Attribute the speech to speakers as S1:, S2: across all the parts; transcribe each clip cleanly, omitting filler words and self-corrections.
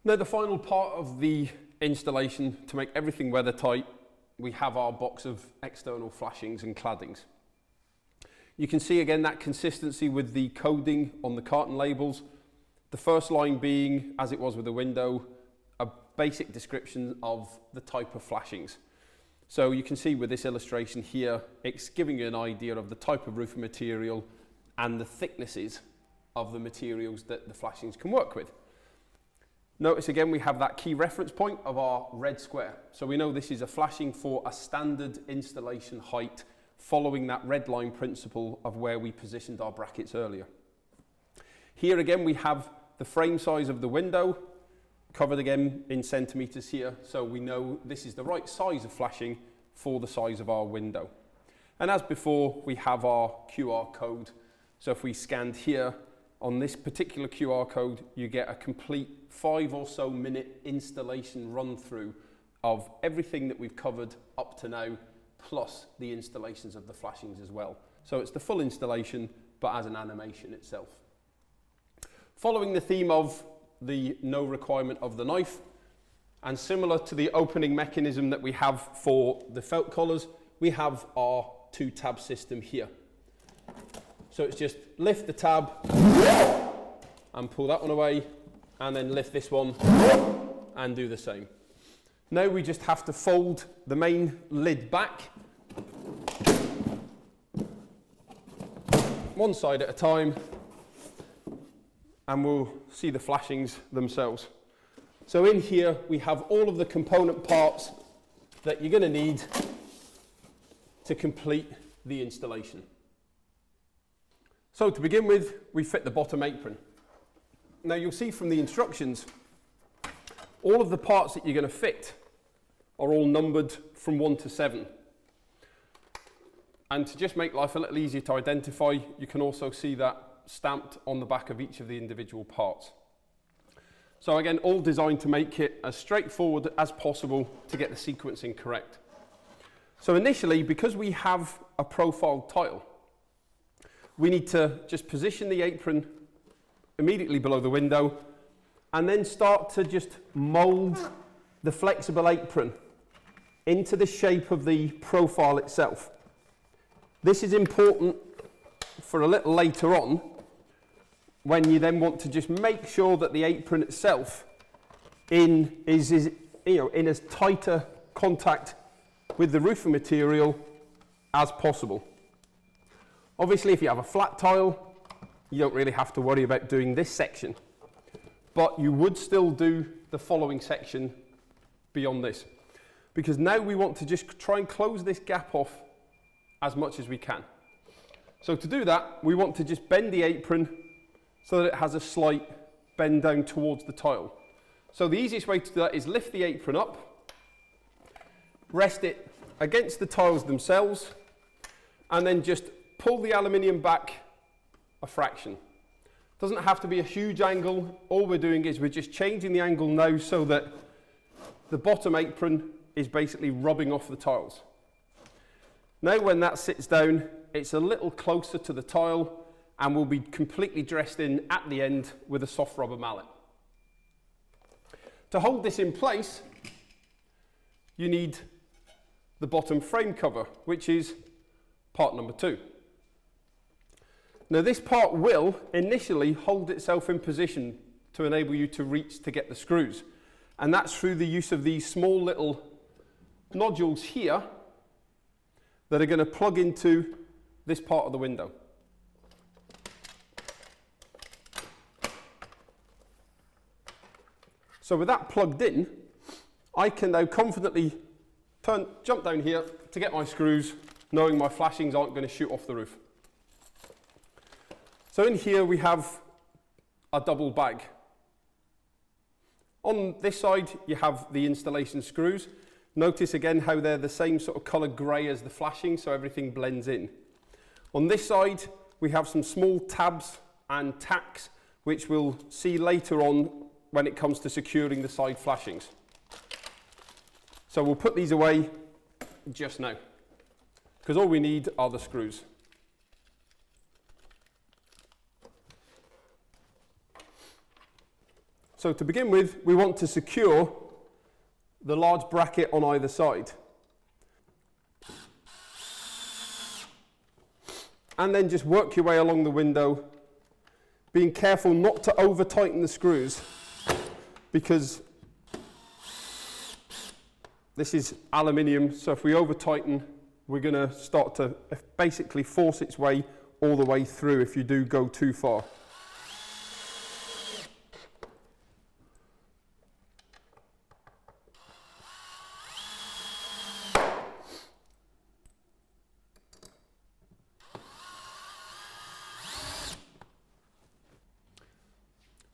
S1: Now the final part of the installation, to make everything weather tight, we have our box of external flashings and claddings. You can see again that consistency with the coding on the carton labels. The first line being, as it was with the window, a basic description of the type of flashings. So you can see with this illustration here, it's giving you an idea of the type of roofing material and the thicknesses of the materials that the flashings can work with. Notice again we have that key reference point of our red square. So we know this is a flashing for a standard installation height following that red line principle of where we positioned our brackets earlier. Here again we have the frame size of the window covered again in centimetres here, so we know this is the right size of flashing for the size of our window. And as before, we have our QR code. So if we scanned here on this particular QR code, you get a complete 5 or so minute installation run through of everything that we've covered up to now, plus the installations of the flashings as well. So it's the full installation, but as an animation itself. Following the theme of the no requirement of the knife, and similar to the opening mechanism that we have for the felt collars, we have our 2-tab system here. So it's just lift the tab and pull that one away, and then lift this one and do the same. Now we just have to fold the main lid back, one side at a time, and we'll see the flashings themselves. So in here we have all of the component parts that you're going to need to complete the installation. So to begin with, we fit the bottom apron. Now you'll see from the instructions, all of the parts that you're going to fit are all numbered from 1 to 7. And to just make life a little easier to identify, you can also see that stamped on the back of each of the individual parts. So again, all designed to make it as straightforward as possible to get the sequencing correct. So initially, because we have a profiled tile, we need to just position the apron immediately below the window and then start to just mold the flexible apron into the shape of the profile itself. This is important for a little later on, when you then want to just make sure that the apron itself is in as tighter contact with the roofing material as possible. Obviously, if you have a flat tile, you don't really have to worry about doing this section, but you would still do the following section beyond this, because now we want to just try and close this gap off as much as we can. So to do that, we want to just bend the apron so that it has a slight bend down towards the tile. So the easiest way to do that is lift the apron up, rest it against the tiles themselves, and then just pull the aluminium back a fraction. Doesn't have to be a huge angle. All we're doing is we're just changing the angle now so that the bottom apron is basically rubbing off the tiles. Now when that sits down, it's a little closer to the tile and will be completely dressed in at the end with a soft rubber mallet. To hold this in place, you need the bottom frame cover, which is part number 2. Now this part will initially hold itself in position to enable you to reach to get the screws. And that's through the use of these small little nodules here that are going to plug into this part of the window. So with that plugged in, I can now confidently jump down here to get my screws, knowing my flashings aren't going to shoot off the roof. So in here we have a double bag. On this side you have the installation screws. Notice again how they're the same sort of colour grey as the flashing, so everything blends in. On this side we have some small tabs and tacks, which we'll see later on when it comes to securing the side flashings. So we'll put these away just now, because all we need are the screws. So to begin with, we want to secure the large bracket on either side. And then just work your way along the window, being careful not to over tighten the screws, because this is aluminium, so if we over tighten, we're going to start to basically force its way all the way through if you do go too far.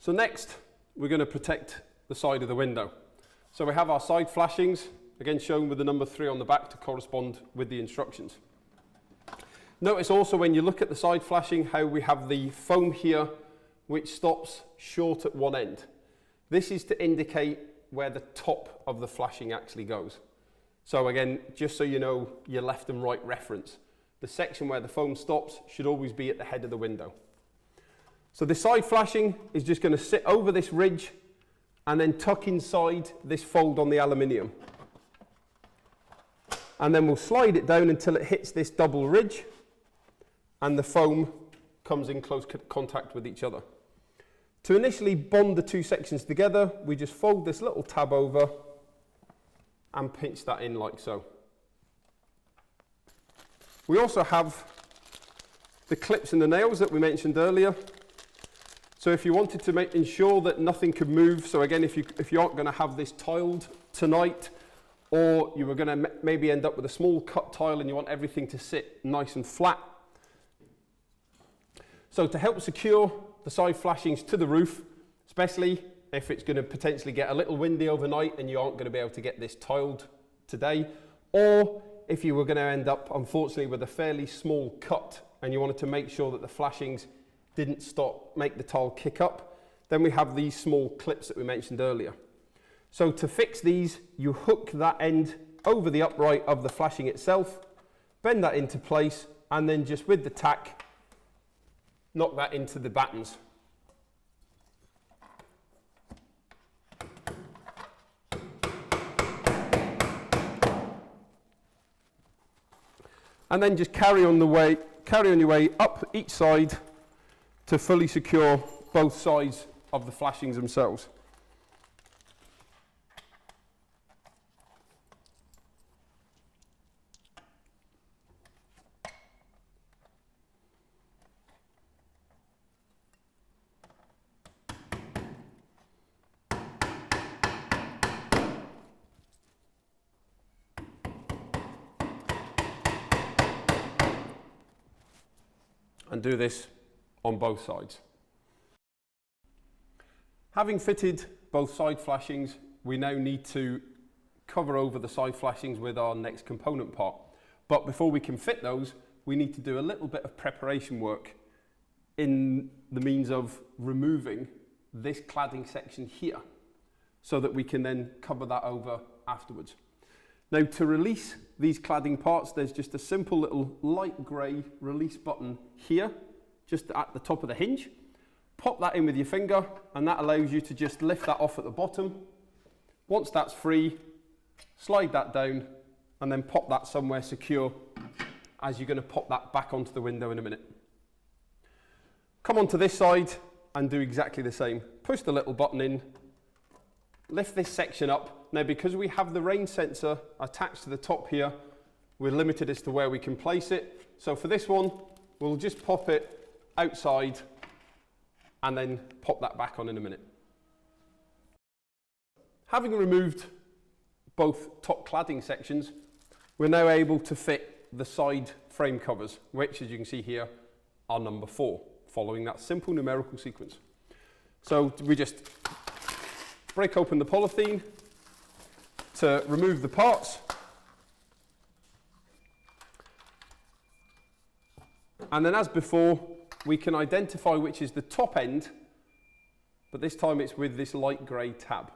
S1: So next, we're going to protect the side of the window. So we have our side flashings, again shown with the number 3 on the back to correspond with the instructions. Notice also when you look at the side flashing how we have the foam here which stops short at one end. This is to indicate where the top of the flashing actually goes. So again, just so you know your left and right reference, the section where the foam stops should always be at the head of the window. So the side flashing is just going to sit over this ridge and then tuck inside this fold on the aluminium. And then we'll slide it down until it hits this double ridge and the foam comes in close contact with each other. To initially bond the two sections together, we just fold this little tab over and pinch that in like so. We also have the clips and the nails that we mentioned earlier. So if you wanted to ensure that nothing could move, so again, if you aren't going to have this tiled tonight, or you were going to maybe end up with a small cut tile and you want everything to sit nice and flat. So to help secure the side flashings to the roof, especially if it's going to potentially get a little windy overnight and you aren't going to be able to get this tiled today, or if you were going to end up, unfortunately, with a fairly small cut and you wanted to make sure that the flashings didn't make the tile kick up, then we have these small clips that we mentioned earlier. So to fix these, you hook that end over the upright of the flashing itself, bend that into place, and then just with the tack, knock that into the battens. And then just carry on your way up each side to fully secure both sides of the flashings themselves. And do this on both sides. Having fitted both side flashings, we now need to cover over the side flashings with our next component part. But before we can fit those, we need to do a little bit of preparation work in the means of removing this cladding section here so that we can then cover that over afterwards. Now, to release these cladding parts, there's just a simple little light grey release button here, just at the top of the hinge. Pop that in with your finger, and that allows you to just lift that off at the bottom. Once that's free, slide that down, and then pop that somewhere secure as you're going to pop that back onto the window in a minute. Come onto this side and do exactly the same. Push the little button in, lift this section up. Now, because we have the rain sensor attached to the top here, we're limited as to where we can place it. So for this one, we'll just pop it outside and then pop that back on in a minute. Having removed both top cladding sections, we're now able to fit the side frame covers, which, as you can see here, are number 4, following that simple numerical sequence. So we just break open the polythene to remove the parts. And then, as before, we can identify which is the top end, but this time it's with this light grey tab.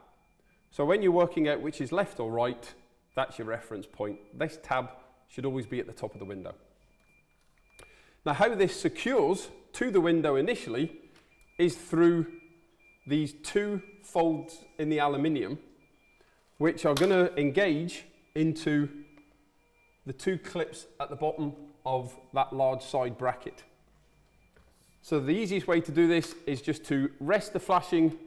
S1: So when you're working out which is left or right, that's your reference point. This tab should always be at the top of the window. Now, how this secures to the window initially is through these two folds in the aluminium, which are going to engage into the two clips at the bottom of that large side bracket. So the easiest way to do this is just to rest the flashing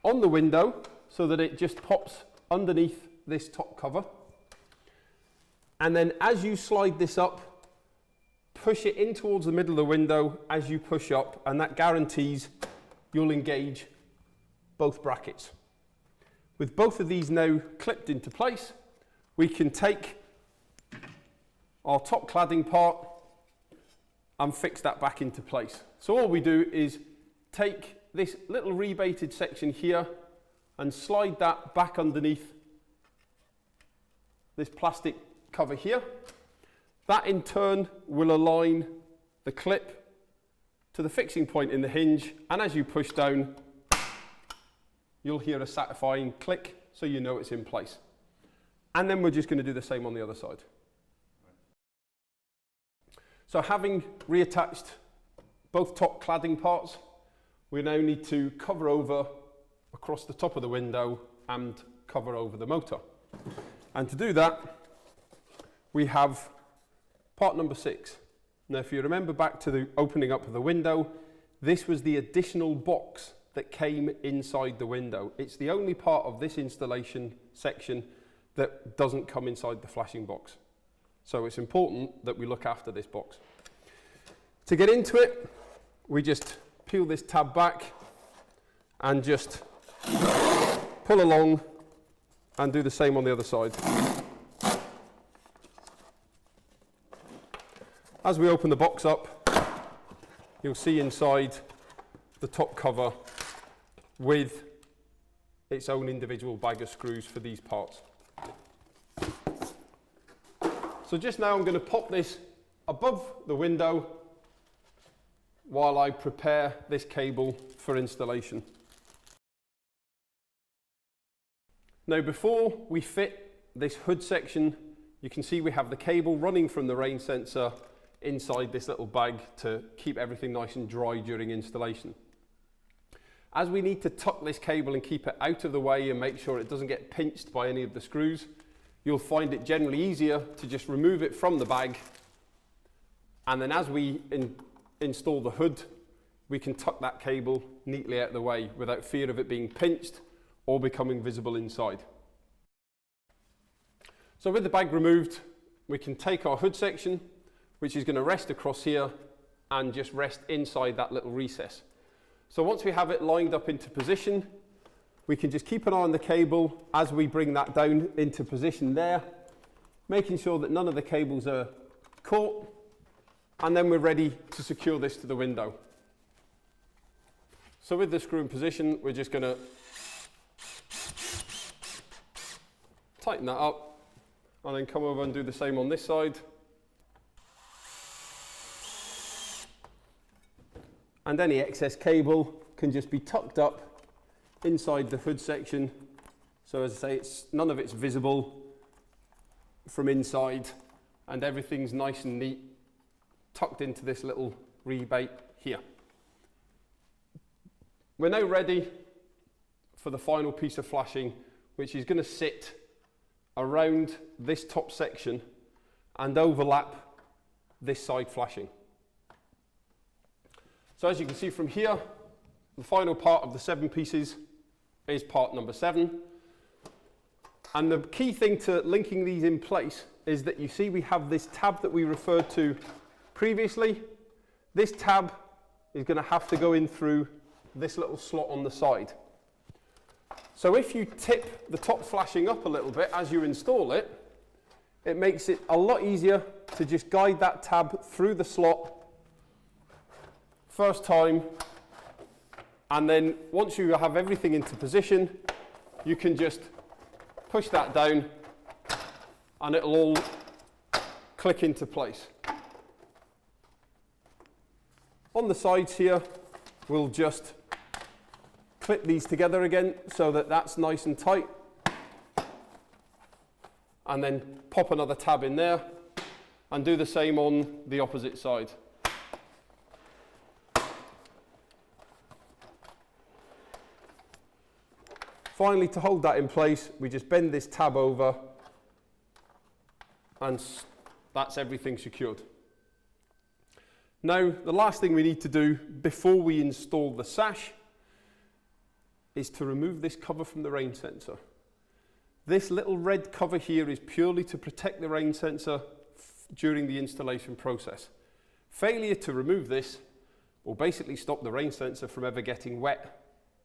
S1: on the window so that it just pops underneath this top cover. And then as you slide this up, push it in towards the middle of the window as you push up, and that guarantees you'll engage both brackets. With both of these now clipped into place, we can take our top cladding part and fix that back into place. So all we do is take this little rebated section here and slide that back underneath this plastic cover here. That in turn will align the clip to the fixing point in the hinge, and as you push down, you'll hear a satisfying click, so you know it's in place. And then we're just going to do the same on the other side. So having reattached both top cladding parts, we now need to cover over across the top of the window and cover over the motor. And to do that, we have part number 6. Now, if you remember back to the opening up of the window, this was the additional box that came inside the window. It's the only part of this installation section that doesn't come inside the flashing box. So it's important that we look after this box. To get into it, we just peel this tab back and just pull along and do the same on the other side. As we open the box up, you'll see inside the top cover with its own individual bag of screws for these parts. So just now I'm going to pop this above the window while I prepare this cable for installation. Now, before we fit this hood section, you can see we have the cable running from the rain sensor inside this little bag to keep everything nice and dry during installation. As we need to tuck this cable and keep it out of the way and make sure it doesn't get pinched by any of the screws, you'll find it generally easier to just remove it from the bag, and then as we install the hood, we can tuck that cable neatly out of the way without fear of it being pinched or becoming visible inside. So with the bag removed, we can take our hood section, which is going to rest across here and just rest inside that little recess. So once we have it lined up into position, we can just keep an eye on the cable as we bring that down into position there, making sure that none of the cables are caught, and then we're ready to secure this to the window. So with the screw in position, we're just going to tighten that up and then come over and do the same on this side. And any excess cable can just be tucked up inside the hood section. So as I say, none of it's visible from inside, and everything's nice and neat, tucked into this little rebate here. We're now ready for the final piece of flashing, which is going to sit around this top section and overlap this side flashing. So as you can see from here, the final part of the 7 pieces is part number 7. And the key thing to linking these in place is that you see we have this tab that we referred to previously. This tab is going to have to go in through this little slot on the side. So if you tip the top flashing up a little bit as you install it, it makes it a lot easier to just guide that tab through the slot first time, and then once you have everything into position, you can just push that down and it'll all click into place. On the sides here, we'll just clip these together again so that that's nice and tight, and then pop another tab in there and do the same on the opposite side. Finally, to hold that in place, we just bend this tab over, and that's everything secured. Now, the last thing we need to do before we install the sash is to remove this cover from the rain sensor. This little red cover here is purely to protect the rain sensor during the installation process. Failure to remove this will basically stop the rain sensor from ever getting wet,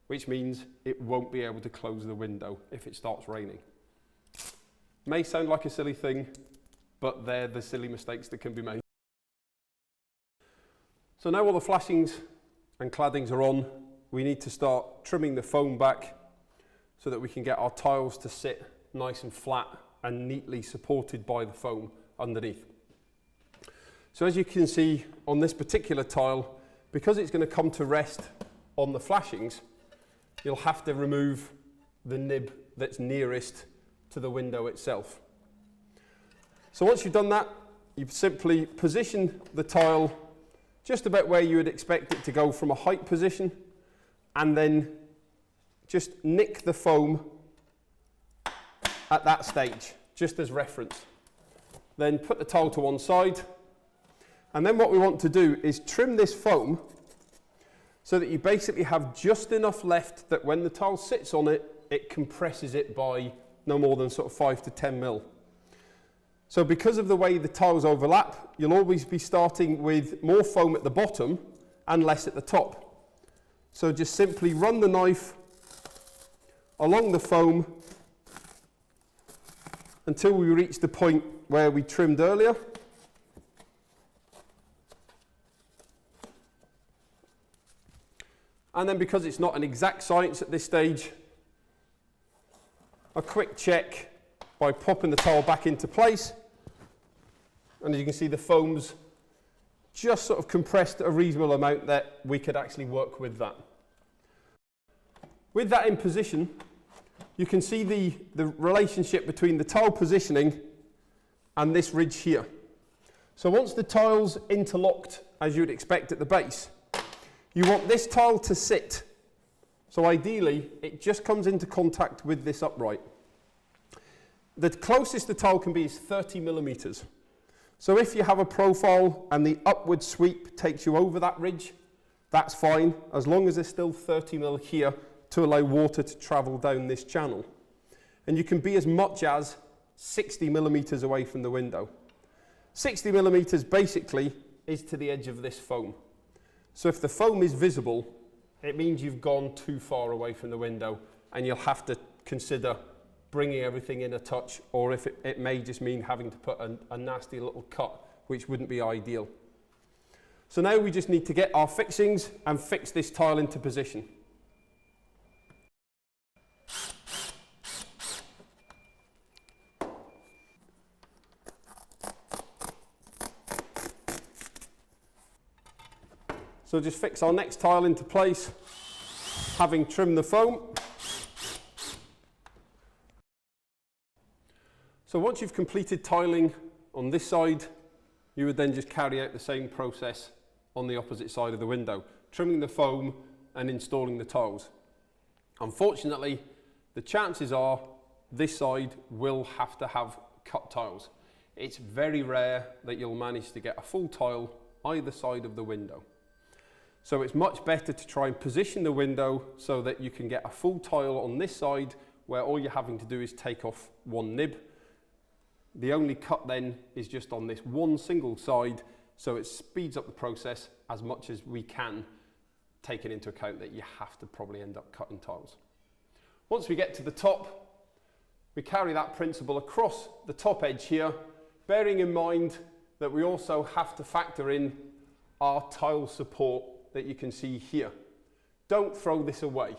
S1: which means it won't be able to close the window if it starts raining. May sound like a silly thing, but they're the silly mistakes that can be made. So now all the flashings and claddings are on, we need to start trimming the foam back so that we can get our tiles to sit nice and flat and neatly supported by the foam underneath. So as you can see on this particular tile, because it's going to come to rest on the flashings, you'll have to remove the nib that's nearest to the window itself. So once you've done that, you simply position the tile just about where you would expect it to go from a height position, and then just nick the foam at that stage, just as reference. Then put the tile to one side, and then what we want to do is trim this foam so that you basically have just enough left that when the tile sits on it, it compresses it by no more than sort of 5 to 10 mil. So because of the way the tiles overlap, you'll always be starting with more foam at the bottom and less at the top. So just simply run the knife along the foam until we reach the point where we trimmed earlier. And then, because it's not an exact science at this stage, a quick check by popping the tile back into place. And as you can see, the foam's just sort of compressed a reasonable amount that we could actually work with that. With that in position, you can see the relationship between the tile positioning and this ridge here. So once the tile's interlocked, as you would expect at the base, you want this tile to sit. So ideally, it just comes into contact with this upright. The closest the tile can be is 30 millimeters. So if you have a profile and the upward sweep takes you over that ridge, that's fine, as long as there's still 30 mil here to allow water to travel down this channel. And you can be as much as 60 millimeters away from the window. 60 millimeters basically is to the edge of this foam. So if the foam is visible, it means you've gone too far away from the window, and you'll have to consider bringing everything in a touch, or if it may just mean having to put a nasty little cut, which wouldn't be ideal. So now we just need to get our fixings and fix this tile into position. So just fix our next tile into place, having trimmed the foam. So once you've completed tiling on this side, you would then just carry out the same process on the opposite side of the window, trimming the foam and installing the tiles. Unfortunately, the chances are this side will have to have cut tiles. It's very rare that you'll manage to get a full tile either side of the window. So it's much better to try and position the window so that you can get a full tile on this side, where all you're having to do is take off one nib. The only cut then is just on this one single side, so it speeds up the process as much as we can, taking into account that you have to probably end up cutting tiles. Once we get to the top, we carry that principle across the top edge here, bearing in mind that we also have to factor in our tile support that you can see here. Don't throw this away.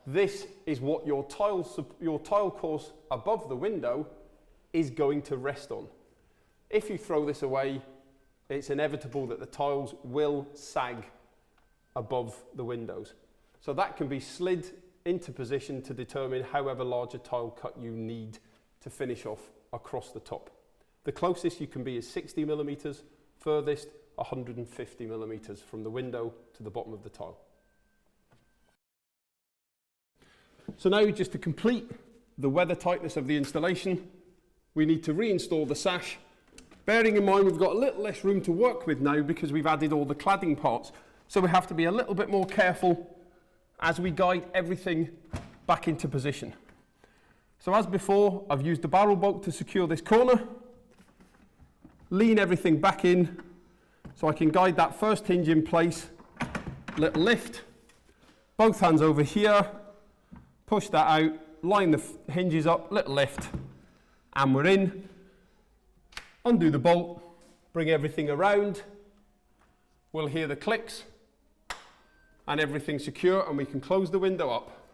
S1: This is what your tile course above the window is going to rest on. If you throw this away, it's inevitable that the tiles will sag above the windows. So that can be slid into position to determine however large a tile cut you need to finish off across the top. The closest you can be is 60 millimeters, furthest 150 millimeters from the window to the bottom of the tile. So now just to complete the weather tightness of the installation, we need to reinstall the sash. Bearing in mind we've got a little less room to work with now because we've added all the cladding parts. So we have to be a little bit more careful as we guide everything back into position. So as before, I've used the barrel bolt to secure this corner, lean everything back in so I can guide that first hinge in place, little lift, both hands over here, push that out, line the hinges up, little lift, and we're in. Undo the bolt, bring everything around, we'll hear the clicks, and everything's secure, and we can close the window up.